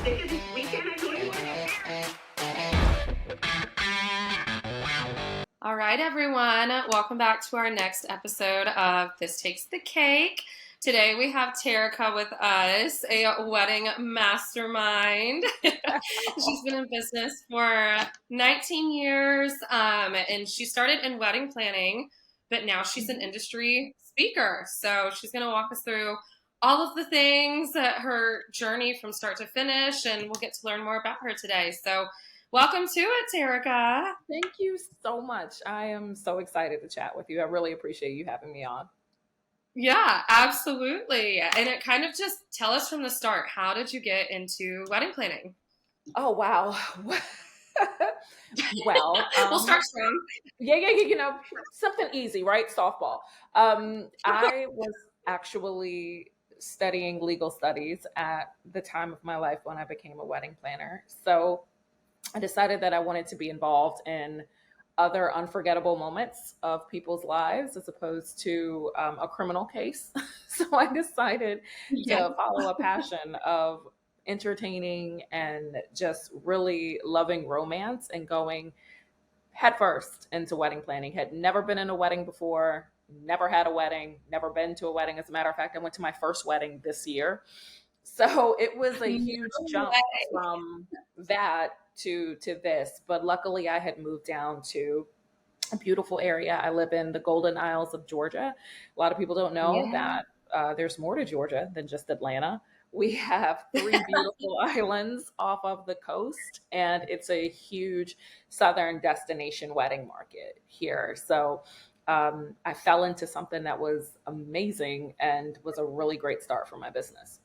sick of this weekend. I don't even want to. All right, everyone. Welcome back to our next episode of This Takes the Cake. Today we have Terrica with us, a wedding mastermind. She's been in business for 19 years, and she started in wedding planning, but now she's an industry speaker. So she's going to walk us through all of the things, her journey from start to finish, and we'll get to learn more about her today. So welcome to it, Terrica. Thank you so much. I am so excited to chat with you. I really appreciate you having me on. Yeah, absolutely. And it kind of just tell us from the start, how did you get into wedding planning? Oh, wow. Well, we'll start strong. Yeah. Something easy, right? Softball. I was actually studying legal studies at the time of my life when I became a wedding planner. So I decided that I wanted to be involved in other unforgettable moments of people's lives as opposed to a criminal case. So I decided to follow a passion of entertaining and just really loving romance and going headfirst into wedding planning. Had never been in a wedding before, never had a wedding, never been to a wedding. As a matter of fact, I went to my first wedding this year. So it was a huge jump from that to this, but luckily I had moved down to a beautiful area. I live in the Golden Isles of Georgia. A lot of people don't know that there's more to Georgia than just Atlanta. We have 3 beautiful islands off of the coast, and it's a huge southern destination wedding market here. So I fell into something that was amazing and was a really great start for my business.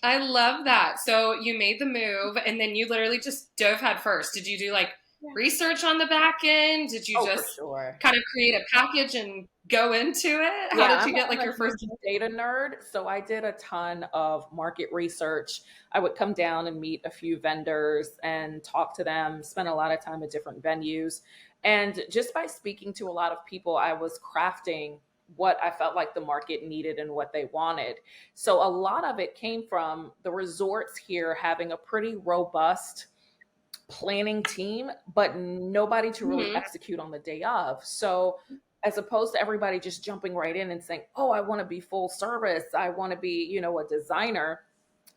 I love that. So you made the move and then you literally just dove head first. Did you do like research on the back end? Did you just kind of create a package and go into it? How did you get like your first data nerd? So I did a ton of market research. I would come down and meet a few vendors and talk to them, spend a lot of time at different venues. And just by speaking to a lot of people, I was crafting what I felt like the market needed and what they wanted. So a lot of it came from the resorts here having a pretty robust planning team, but nobody to really execute on the day of. So as opposed to everybody just jumping right in and saying, oh, I want to be full service. I want to be, a designer.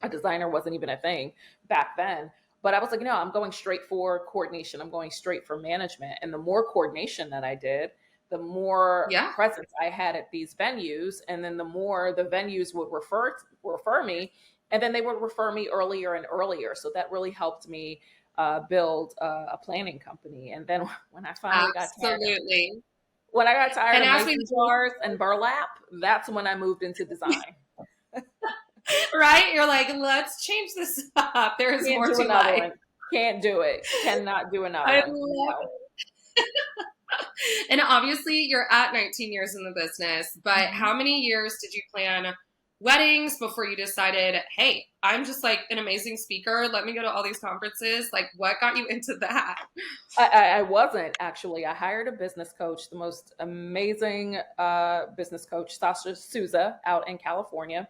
A designer wasn't even a thing back then. But I was like, no, I'm going straight for coordination. I'm going straight for management. And the more coordination that I did, the more presence I had at these venues. And then the more the venues would refer me, and then they would refer me earlier and earlier. So that really helped me build a planning company. And then when I finally got tired of mason jars and burlap, that's when I moved into design. Right? You're like, let's change this up. There is more to life. Can't do it. Cannot do another I love it. And obviously you're at 19 years in the business, but how many years did you plan weddings before you decided, hey, I'm just like an amazing speaker. Let me go to all these conferences. Like, what got you into that? I wasn't actually. I hired a business coach, the most amazing business coach, Sasha Souza, out in California.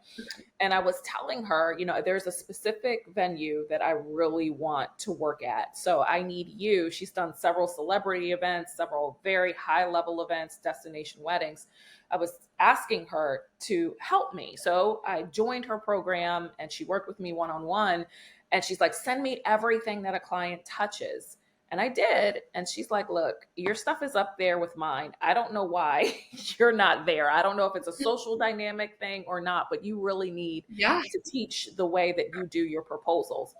And I was telling her, there's a specific venue that I really want to work at. So I need you. She's done several celebrity events, several very high level events, destination weddings. I was asking her to help me. So I joined her program and she worked with me one-on-one. And she's like, send me everything that a client touches. And I did. And she's like, look, your stuff is up there with mine. I don't know why you're not there. I don't know if it's a social dynamic thing or not, but you really need to teach the way that you do your proposals.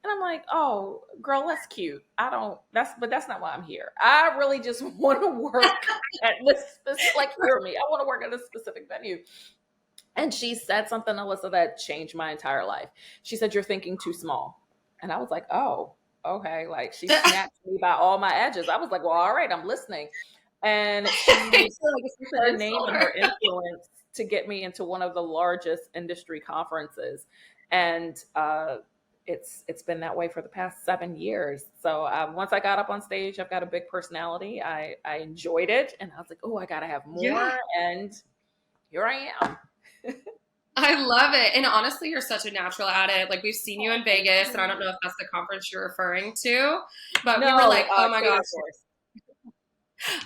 And I'm like, oh, girl, that's cute. But that's not why I'm here. I really just want to work at this, hear me. I want to work at a specific venue. And she said something, Alyssa, that changed my entire life. She said, you're thinking too small. And I was like, oh, okay. Like she snatched me by all my edges. I was like, well, all right, I'm listening. And she used her name and her influence to get me into one of the largest industry conferences. And, it's been that way for the past 7 years. So once I got up on stage, I've got a big personality. I enjoyed it. And I was like, oh, I got to have more. And here I am. I love it. And honestly, you're such a natural at it. Like we've seen you Oh, in thank Vegas, and I don't you. know if that's the conference you're referring to, but we were No, like, oh my Cater gosh, Source.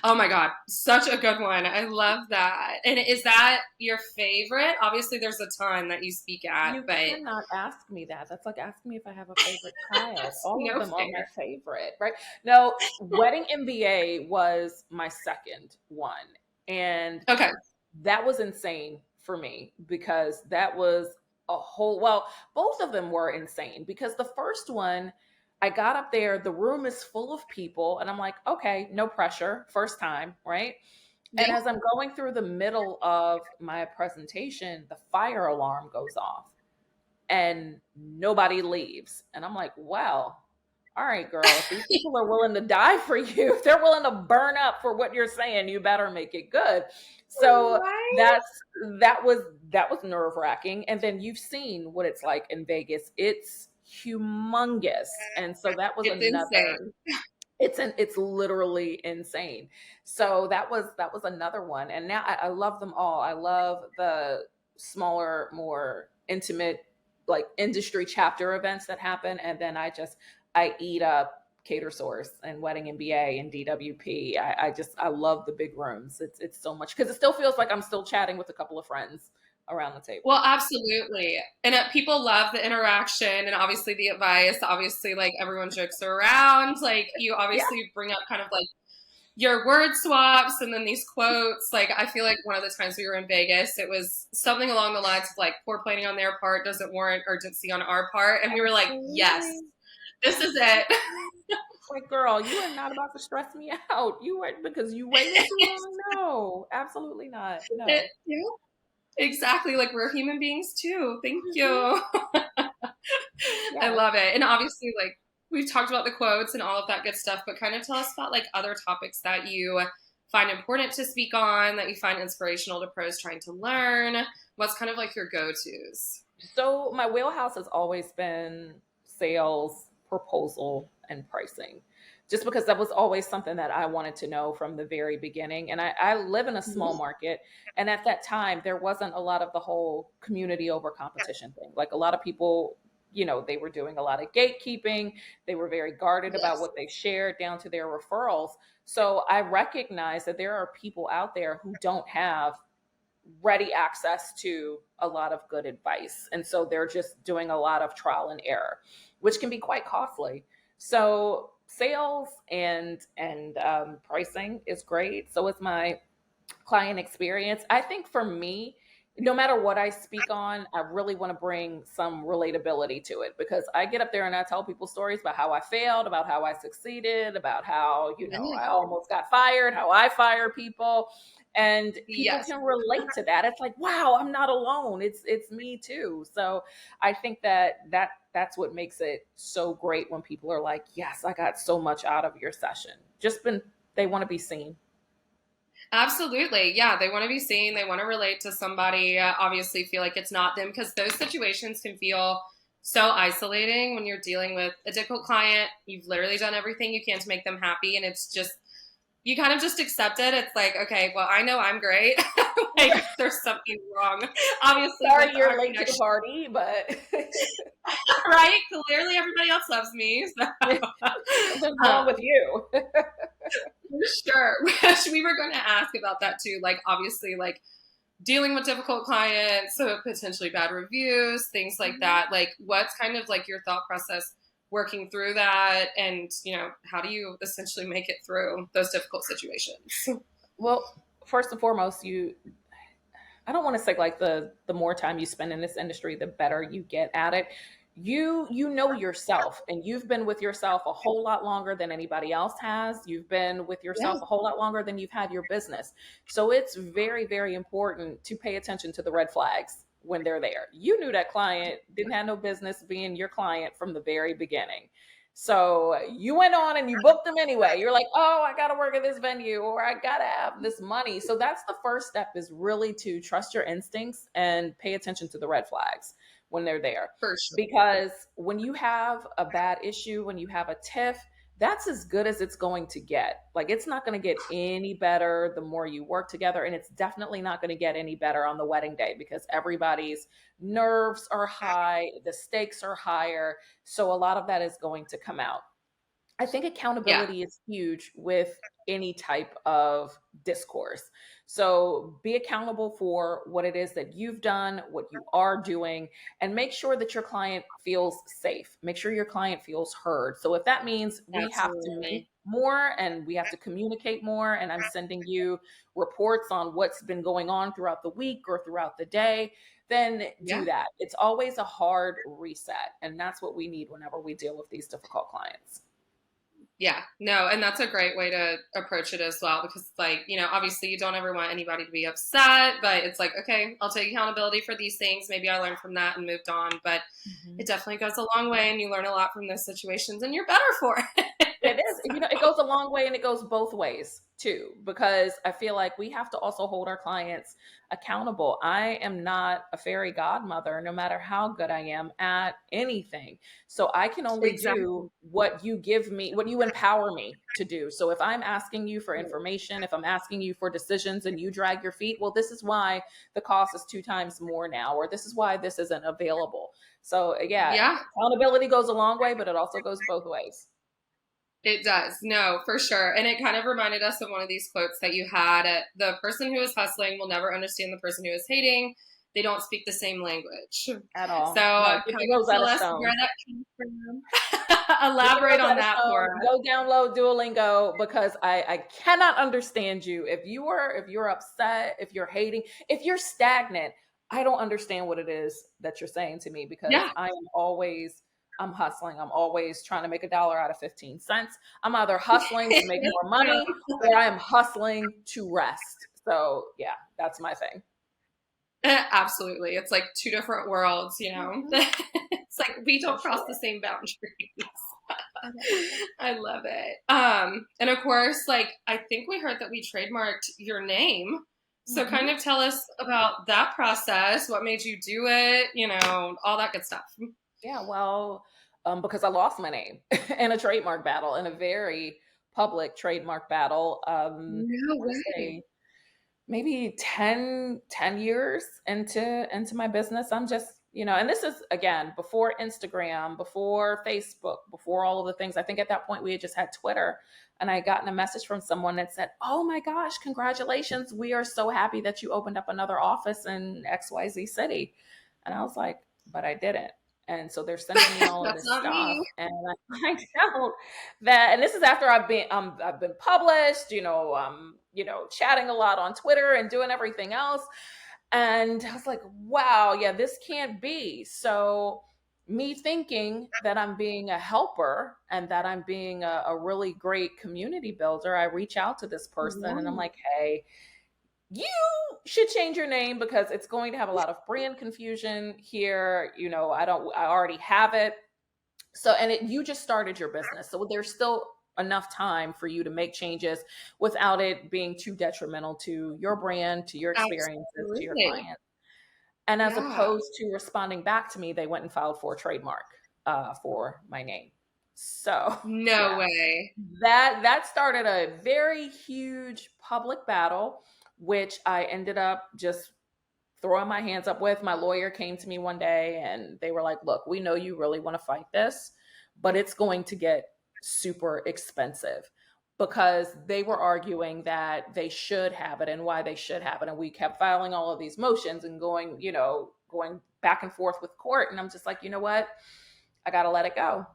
oh my God, such a good one. I love that. And is that your favorite? Obviously, there's a ton that you speak at, You but cannot ask me that. That's like asking me if I have a favorite child. it's All of no them are my fair. favorite, right? No, Wedding MBA was my second one. And Okay. that was insane for me because that was a whole, well, both of them were insane because the first one, I got up there, the room is full of people, and I'm like, okay, no pressure, first time, right? And Yeah. as I'm going through the middle of my presentation, the fire alarm goes off and nobody leaves. And I'm like, well, all right, girl, if these people are willing to die for you, if they're willing to burn up for what you're saying, you better make it good. So Right? that's that was nerve wracking. And then you've seen what it's like in Vegas. It's humongous. And so that was It's another, insane. it's literally insane. So that was another one. And now I love them all. I love the smaller, more intimate, like industry chapter events that happen. And then I eat up Cater Source and Wedding MBA and DWP. I love the big rooms. It's so much because it still feels like I'm still chatting with a couple of friends around the table. Well, absolutely. And people love the interaction and obviously the advice. Obviously, like everyone jokes around. Like you Yeah, obviously bring up kind of like your word swaps and then these quotes. Like I feel like one of the times we were in Vegas, it was something along the lines of like poor planning on their part doesn't warrant urgency on our part. And we were like, yes, absolutely. this is it. Like, girl, you are not about to stress me out. You are because you waited too long. No, absolutely not. it No. yeah, exactly. Like we're human beings too. Thank Hmm. you. I Yes. love it. And obviously, like we've talked about the quotes and all of that good stuff, but kind of tell us about like other topics that you find important to speak on, that you find inspirational to pros trying to learn. What's kind of like your go-tos? So my wheelhouse has always been sales, proposal, and pricing. Just because that was always something that I wanted to know from the very beginning. And I live in a small market. And at that time, there wasn't a lot of the whole community over competition thing. Like a lot of people, they were doing a lot of gatekeeping. They were very guarded about Yes. what they shared down to their referrals. So I recognize that there are people out there who don't have ready access to a lot of good advice. And so they're just doing a lot of trial and error, which can be quite costly. So sales and pricing is great. So is my client experience. I think for me, no matter what I speak on, I really want to bring some relatability to it because I get up there and I tell people stories about how I failed, about how I succeeded, about how, Yeah. I almost got fired, how I fire people. And people Yes. can relate to that. It's like, wow, I'm not alone. It's me too. So I think that's what makes it so great when people are like, yes, I got so much out of your session. They want to be seen. Absolutely. Yeah. They want to be seen. They want to relate to somebody, obviously feel like it's not them because those situations can feel so isolating when you're dealing with a difficult client. You've literally done everything you can to make them happy. And it's just, you kind of just accept it. It's like, okay, well, I know I'm great. Like there's something wrong, obviously, with Sorry you're our late to the connection, party, but right? Clearly everybody else loves me. So, something's wrong with you. for sure. Which we were going to ask about that too. Like, obviously, like dealing with difficult clients, so potentially bad reviews, things like that. Like, what's kind of like your thought process working through that? And, how do you essentially make it through those difficult situations? Well, first and foremost, I don't want to say like the more time you spend in this industry, the better you get at it. You know yourself and you've been with yourself a whole lot longer than anybody else has. You've been with Yeah, yourself a whole lot longer than you've had your business. So it's very, very important to pay attention to the red flags when they're there. You knew that client didn't have no business being your client from the very beginning. So you went on and you booked them anyway. You're like, oh, I got to work at this venue or I got to have this money. So that's the first step is really to trust your instincts and pay attention to the red flags when they're there. for sure. Because when you have a bad issue, when you have a tiff, that's as good as it's going to get. Like, it's not going to get any better the more you work together. And it's definitely not going to get any better on the wedding day because everybody's nerves are high, the stakes are higher. So a lot of that is going to come out. I think Yeah. accountability is huge with any type of discourse. So be accountable for what it is that you've done, what you are doing, and make sure that your client feels safe. Make sure your client feels heard. So if that means we have to meet Absolutely. more and we have to communicate more, and I'm sending you reports on what's been going on throughout the week or throughout the day, then Yeah. do that. It's always a hard reset. And that's what we need whenever we deal with these difficult clients. Yeah, no, and that's a great way to approach it as well because, like, obviously you don't ever want anybody to be upset, but it's like, okay, I'll take accountability for these things. Maybe I learned from that and moved on, but Mhm. it definitely goes a long way and you learn a lot from those situations and you're better for It it. is. It goes a long way and it goes both ways too, because I feel like we have to also hold our clients accountable. I am not a fairy godmother, no matter how good I am at anything. So I can only do Exactly. what you give me, what you empower me to do. So if I'm asking you for information, if I'm asking you for decisions and you drag your feet, well, this is why the cost is 2 times more now, or this is why this isn't available. So yeah, Yeah, accountability goes a long way, but it also goes both ways. it does. No, for sure. And it kind of reminded us of one of these quotes that you had. The person who is hustling will never understand the person who is hating. They don't speak the same language. So At all. No, kind get of the tell Rosetta us where Stone. that came from. Get the Elaborate on Rosetta that for Stone. us. Go download Duolingo because I cannot understand you. If you're upset, if you're hating, if you're stagnant, I don't understand what it is that you're saying to me because Yeah. I'm hustling. I'm always trying to make $1 out of 15 cents. I'm either hustling to make more money or I am hustling to rest. So yeah, that's my thing. Absolutely. It's like two different worlds. Mhm. It's like we For don't cross the sure. same boundaries. I know. I love it. And of course, like I think we heard that we trademarked your name. So kind Mhm. of tell us about that process. What made you do it? All that good stuff. Yeah, well, because I lost my name in a trademark battle, in a very public trademark battle. No I want to way. say maybe 10 years into my business. I'm just, and this is again before Instagram, before Facebook, before all of the things. I think at that point we had just had Twitter, and I had gotten a message from someone that said, "Oh my gosh, congratulations! We are so happy that you opened up another office in XYZ city." And I was like, "But I didn't." And so they're sending me all of That's this not stuff, me. and I find out that, and this is after I've been published, chatting a lot on Twitter and doing everything else. And I was like, wow, yeah, this can't be. So me thinking that I'm being a helper and that I'm being a really great community builder, I reach out to this person and I'm Yeah. like, hey, you should change your name because it's going to have a lot of brand confusion here. I already have it. So, and you just started your business. So there's still enough time for you to make changes without it being too detrimental to your brand, to your experiences, to your Absolutely. clients. And as Yeah. opposed to responding back to me, they went and filed for a trademark for my name. So No yeah, way. that started a very huge public battle, which I ended up just throwing my hands up with. My lawyer came to me one day and they were like, look, we know you really want to fight this, but it's going to get super expensive because they were arguing that they should have it and why they should have it. And we kept filing all of these motions and going back and forth with court. And I'm just like, you know what? I got to let it go.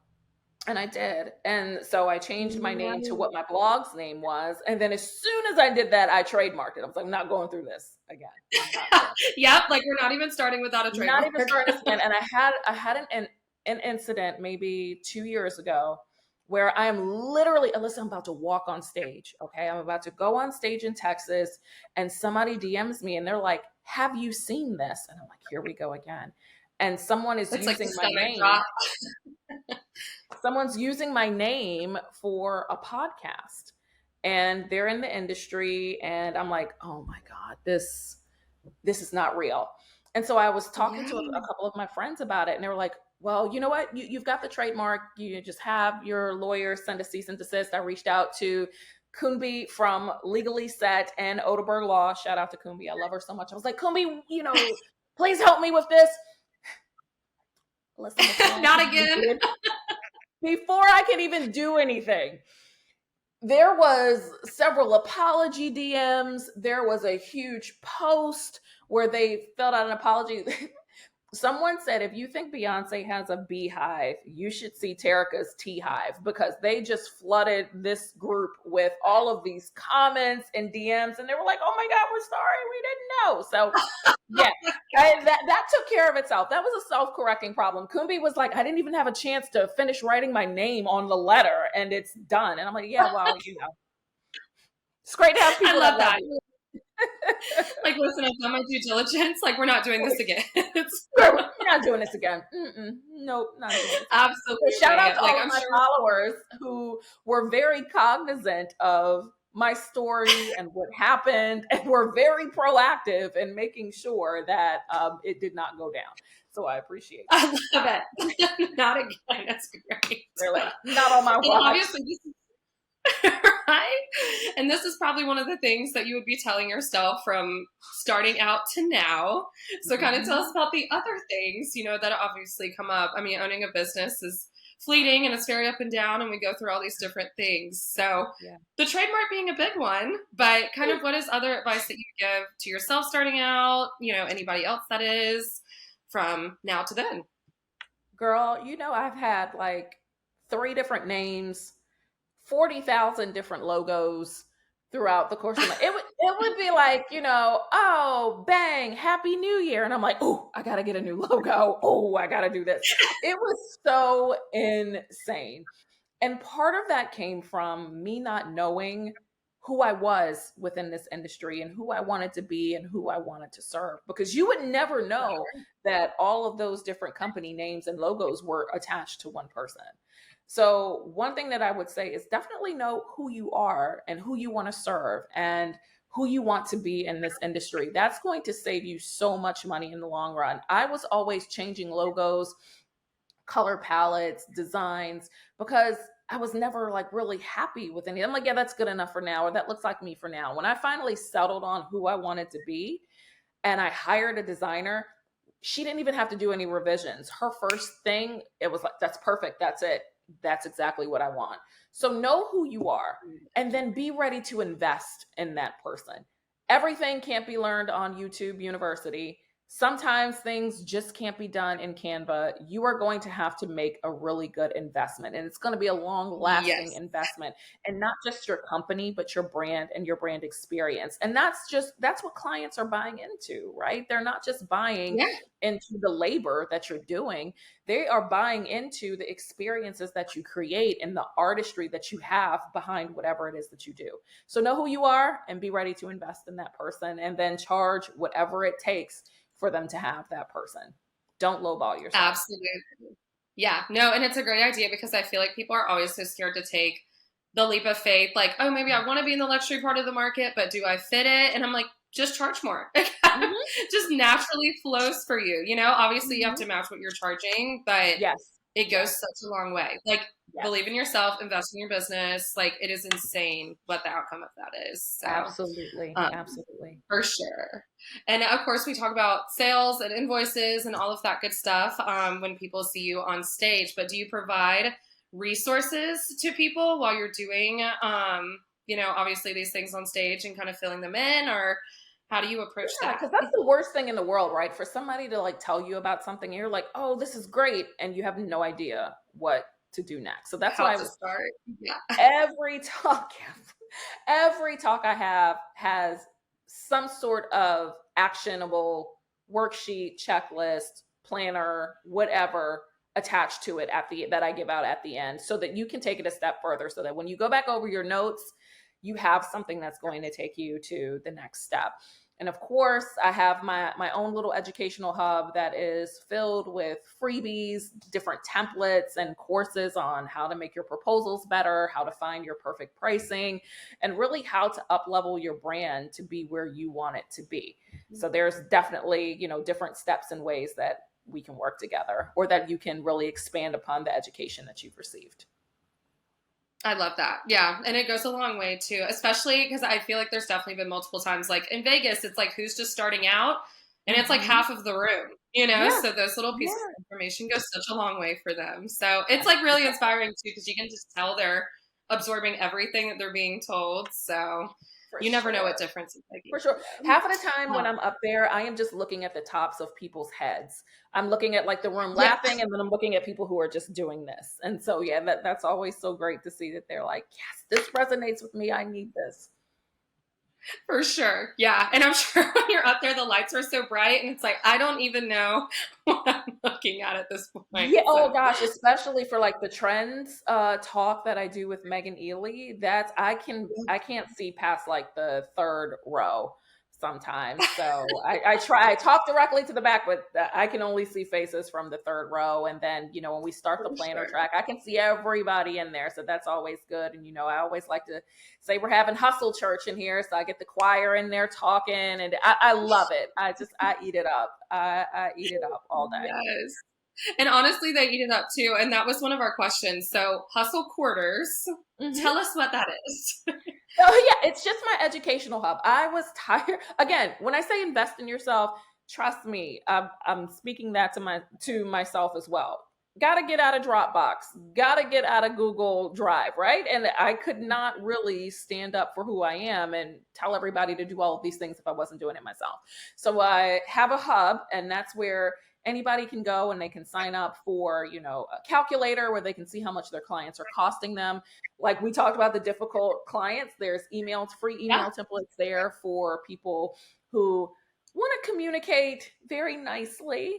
And I did. And so I changed my name to Right. what my blog's name was. And then as soon as I did that, I trademarked it. I was like, I'm not going through this again. I'm not doing it. Yep. Like we're not even starting without a Not trademark. even starting this again. And I had an incident maybe 2 years ago where I am literally, Alyssa, I'm about to walk on stage. Okay. I'm about to go on stage in Texas and somebody DMs me and they're like, have you seen this? And I'm like, here we go again. And It's like the someone's using my name for a podcast and they're in the industry and I'm like, oh my god, this is not real. And so I was talking to a Yeah. couple of my friends about it and they were like, well, you know what? You've got the trademark. You just have your lawyer send a cease and desist. I reached out to Kumbi from Legally Set and Odeberg Law. Shout out to Kumbi. I love her so much. I was like, Kumbi, please help me with this. Listen, Not again. Before I could even do anything, there was several apology DMs. There was a huge post where they filled out an apology. Someone said, if you think Beyonce has a beehive, you should see Terrica's tea hive, because they just flooded this group with all of these comments and DMs. And they were like, oh my God, we're sorry. We didn't know. So yeah, that took care of itself. That was a self-correcting problem. Kumbi was like, I didn't even have a chance to finish writing my name on the letter and it's done. And I'm like, yeah, well, it's great to have people. I love that. Like, listen, I've done my due diligence. Like, we're not doing this again. We're not doing this again. Nope, not doing this. Absolutely. So shout out to all of my followers who were very cognizant of my story and what happened, and were very proactive in making sure that it did not go down. So I appreciate that. I love it. Not again. That's great. Really, not on my watch. Obviously, this is right? And this is probably one of the things that you would be telling yourself from starting out to now. So kind of tell us about the other things, that obviously come up. I mean, owning a business is fleeting and it's very up and down, and we go through all these different things. So the trademark being a big one, but kind of what is other advice that you give to yourself starting out, anybody else that is, from now to then? Girl, I've had like 3 different names, 40,000 different logos throughout the course of it would be like, oh, bang, Happy New Year. And I'm like, oh, I got to get a new logo. Oh, I got to do this. It was so insane. And part of that came from me not knowing who I was within this industry and who I wanted to be and who I wanted to serve, because you would never know that all of those different company names and logos were attached to one person. So one thing that I would say is definitely know who you are and who you want to serve and who you want to be in this industry. That's going to save you so much money in the long run. I was always changing logos, color palettes, designs, because I was never like really happy with any. I'm like, yeah, that's good enough for now, or that looks like me for now. When I finally settled on who I wanted to be and I hired a designer, she didn't even have to do any revisions. Her first thing, it was like, that's perfect. That's it. That's exactly what I want. So know who you are, and then be ready to invest in that person. Everything can't be learned on YouTube University. Sometimes things just can't be done in Canva. You are going to have to make a really good investment, and it's going to be a long-lasting investment, and not just your company, but your brand and your brand experience. And that's what clients are buying into, right? They're not just buying into the labor that you're doing. They are buying into the experiences that you create and the artistry that you have behind whatever it is that you do. So know who you are and be ready to invest in that person, and then charge whatever it takes for them to have that person. Don't lowball yourself. Absolutely. Yeah, no, and it's a great idea, because I feel like people are always so scared to take the leap of faith. Like, oh, maybe I want to be in the luxury part of the market, but do I fit it? And I'm like, just charge more. Just naturally flows for you. Obviously you have to match what you're charging, but it goes such a long way. Like, believe in yourself, invest in your business. Like, it is insane what the outcome of that is. So, absolutely. For sure. And of course we talk about sales and invoices and all of that good stuff when people see you on stage, but do you provide resources to people while you're doing, obviously these things on stage and kind of filling them in, or how do you approach that? Because that's the worst thing in the world, right? For somebody to like tell you about something and you're like, oh, this is great, and you have no idea what to do next. So that's why I would start. Every talk I have has some sort of actionable worksheet, checklist, planner, whatever attached to it that I give out at the end, so that you can take it a step further, so that when you go back over your notes, you have something that's going to take you to the next step. And of course, I have my own little educational hub that is filled with freebies, different templates and courses on how to make your proposals better, how to find your perfect pricing, and really how to up-level your brand to be where you want it to be. So there's definitely, different steps and ways that we can work together, or that you can really expand upon the education that you've received. I love that. Yeah. And it goes a long way too, especially because I feel like there's definitely been multiple times, like in Vegas, it's like who's just starting out and it's like half of the room, you know? Yeah. So those little pieces Yeah. of information go such a long way for them. So it's like really inspiring too, because you can just tell they're absorbing everything that they're being told. So For you never know sure. what difference it's making. For sure. Half of the time when I'm up there, I am just looking at the tops of people's heads. I'm looking at like the room Yeah. laughing, and then I'm looking at people who are just doing this. And so, yeah, that's always so great to see that they're like, yes, this resonates with me. I need this. For sure. Yeah. And I'm sure when you're up there, the lights are so bright and it's like, I don't even know what I'm looking at this point. Yeah. Oh So. gosh, especially for like the trends talk that I do with Megan Ely, that's I can't see past like the third row sometimes. So I talk directly to the back, but I can only see faces from the third row. And then, when we start the planner track, I can see everybody in there. So that's always good. And, I always like to say we're having hustle church in here. So I get the choir in there talking, and I love it. I eat it up. I eat it up all day. Yes. And honestly, they eat it up too. And that was one of our questions. So Hustle Quarters, tell us what that is. Oh yeah, it's just my educational hub. I was tired. Again, when I say invest in yourself, trust me, I'm speaking that to myself as well. Got to get out of Dropbox. Got to get out of Google Drive, right? And I could not really stand up for who I am and tell everybody to do all of these things if I wasn't doing it myself. So I have a hub, and that's where anybody can go and they can sign up for, a calculator where they can see how much their clients are costing them. Like we talked about the difficult clients, there's free email templates there for people who want to communicate very nicely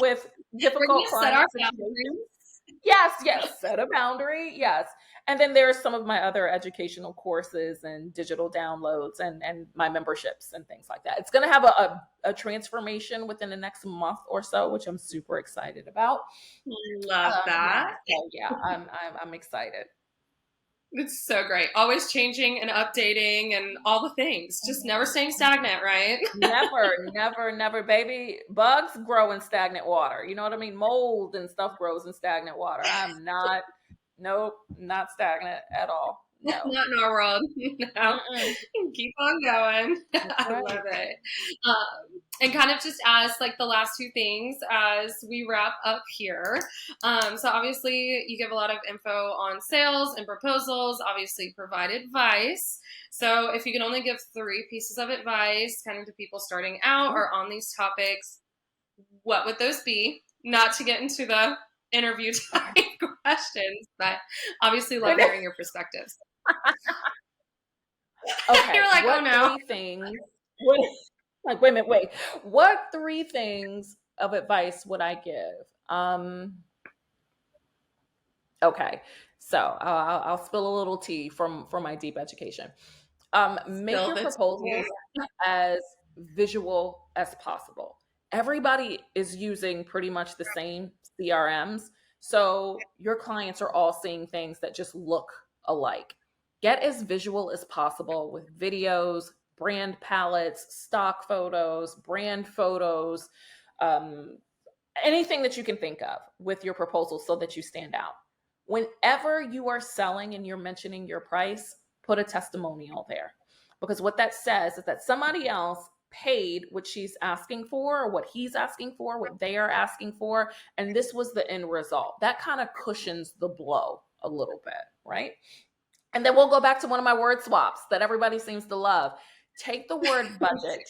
with difficult clients. Yes, set a boundary. Yes. And then there's some of my other educational courses and digital downloads and my memberships and things like that. It's going to have a transformation within the next month or so, which I'm super excited about. Love that. So yeah, I'm excited. It's so great. Always changing and updating and all the things. Just never staying stagnant, right? Never, baby. Bugs grow in stagnant water. You know what I mean? Mold and stuff grows in stagnant water. I'm not, nope, not stagnant at all. No. Not in our world. No. Keep on going. I love it. And kind of just as like the last two things as we wrap up here. So obviously you give a lot of info on sales and proposals, obviously provide advice. So if you can only give 3 pieces of advice kind of to people starting out or on these topics, what would those be? Not to get into the interview type questions, but obviously love hearing your perspectives. Okay. You're like, what oh no. 3 things? Like, wait a minute, what 3 things of advice would I give? Okay, so I'll spill a little tea from my deep education. Make your proposals as visual as possible. Everybody is using pretty much the same CRMs, so your clients are all seeing things that just look alike. Get as visual as possible with videos, brand palettes, stock photos, brand photos, anything that you can think of with your proposal so that you stand out. Whenever you are selling and you're mentioning your price, put a testimonial there. Because what that says is that somebody else paid what she's asking for, or what he's asking for, what they are asking for, and this was the end result. That kind of cushions the blow a little bit, right? And then we'll go back to one of my word swaps that everybody seems to love. Take the word budget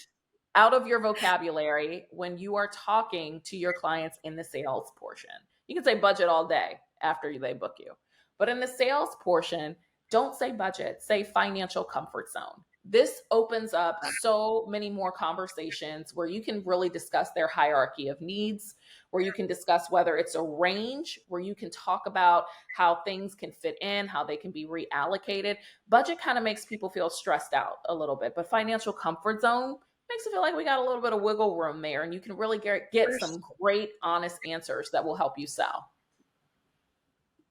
out of your vocabulary when you are talking to your clients in the sales portion. You can say budget all day after they book you. But in the sales portion, don't say budget, say financial comfort zone. This opens up so many more conversations where you can really discuss their hierarchy of needs, where you can discuss whether it's a range, where you can talk about how things can fit in, how they can be reallocated. Budget kind of makes people feel stressed out a little bit, but financial comfort zone makes it feel like we got a little bit of wiggle room there, and you can really get some great, honest answers that will help you sell.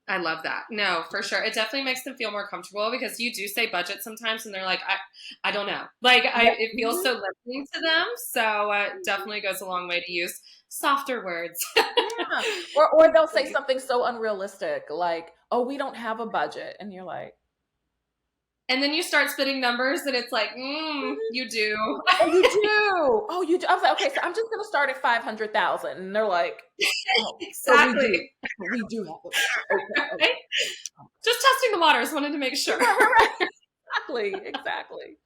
I love that. No, for sure. It definitely makes them feel more comfortable because you do say budget sometimes and they're like, I don't know. Like Yeah. it feels so limiting to them. So it definitely goes a long way to use softer words. Yeah. Or they'll say something so unrealistic, like, "Oh, we don't have a budget," and you're like, And then you start spitting numbers and it's like, you do. "Oh, you do. Oh, you do." I was like, "Okay, so I'm just gonna start at 500,000," and they're like, "Oh, so Exactly. we do have a budget. Okay, Right? okay." Just testing the waters, wanted to make sure. Right. Exactly.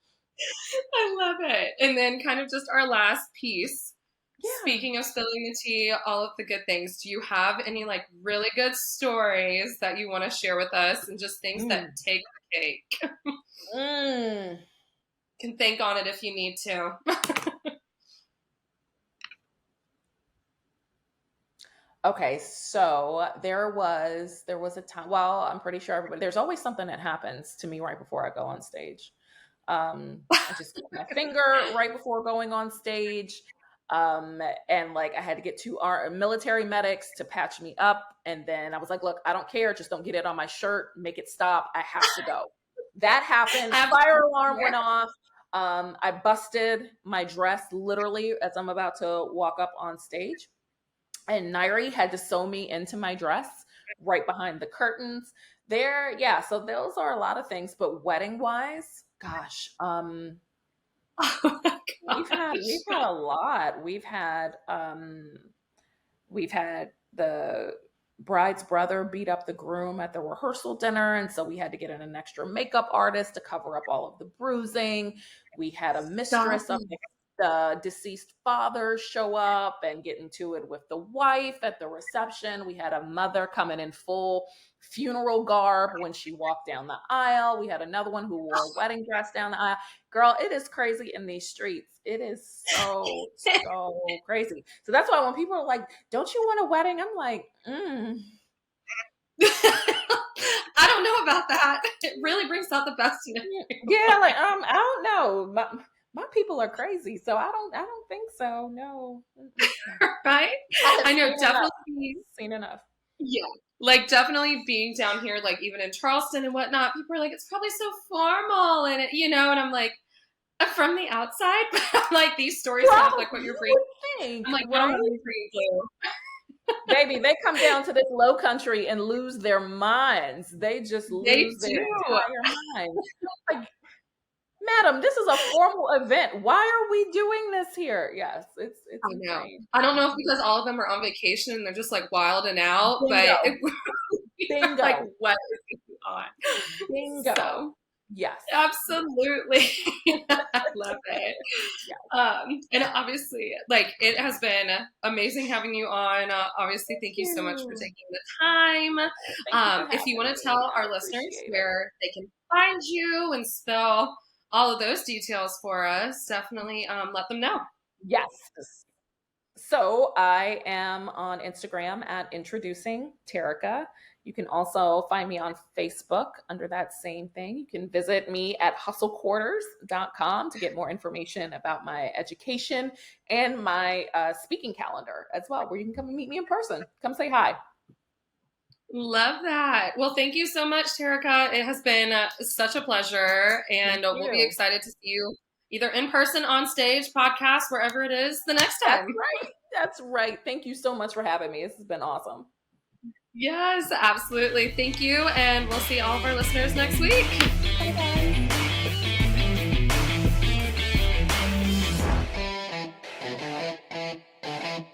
I love it. And then kind of just our last piece. Yeah. Speaking of spilling the tea, all of the good things, do you have any like really good stories that you want to share with us and just things that take the cake? Can think on it if you need to. Okay, so there was a time. Well, I'm pretty sure everybody. There's always something that happens to me right before I go on stage. I just cut my finger right before going on stage, and like I had to get two military medics to patch me up, and then I was like, "Look, I don't care. Just don't get it on my shirt. Make it stop. I have to go." That happened. Fire alarm went off. I busted my dress literally as I'm about to walk up on stage. And Nairi had to sew me into my dress right behind the curtains there. Yeah, so those are a lot of things, but wedding wise, gosh, Oh my we've had a lot. We've had the bride's brother beat up the groom at the rehearsal dinner, and so we had to get in an extra makeup artist to cover up all of the bruising. We had a mistress of the deceased father show up and get into it with the wife at the reception. We had a mother coming in full funeral garb when she walked down the aisle. We had another one who wore a wedding dress down the aisle. Girl, it is crazy in these streets. It is so crazy. So that's why when people are like, "Don't you want a wedding?" I'm like, I don't know about that. It really brings out the best in it. Yeah, like I don't know. My people are crazy, so I don't think so. No. Right? I know, definitely seen enough. Yeah. Like definitely being down here, like even in Charleston and whatnot, people are like, it's probably so formal and and I'm like, from the outside, like these stories sound like what you're bringing. I'm like, what am I bringing you? Baby, they come down to this low country and lose their minds. They just lose their entire minds. Like, madam, this is a formal event. Why are we doing this here? Yes, it's I know. Insane. I don't know if because all of them are on vacation and they're just like wild and out, Bingo. But like what is going on? Bingo. So, yes, absolutely. I love it. Yeah. And obviously, like it has been amazing having you on. Obviously, thank you so much for taking the time. If you want to tell our listeners where they can find you and spell all of those details for us, definitely let them know. Yes. So I am on Instagram at introducing Terrica. You can also find me on Facebook under that same thing. You can visit me at hustlequarters.com to get more information about my education and my speaking calendar as well, where you can come and meet me in person. Come say hi. Love that. Well, thank you so much, Terrica. It has been such a pleasure, and we'll be excited to see you either in person, on stage, podcast, wherever it is the next time. That's right. Thank you so much for having me. This has been awesome. Yes, absolutely. Thank you, and we'll see all of our listeners next week. Bye-bye.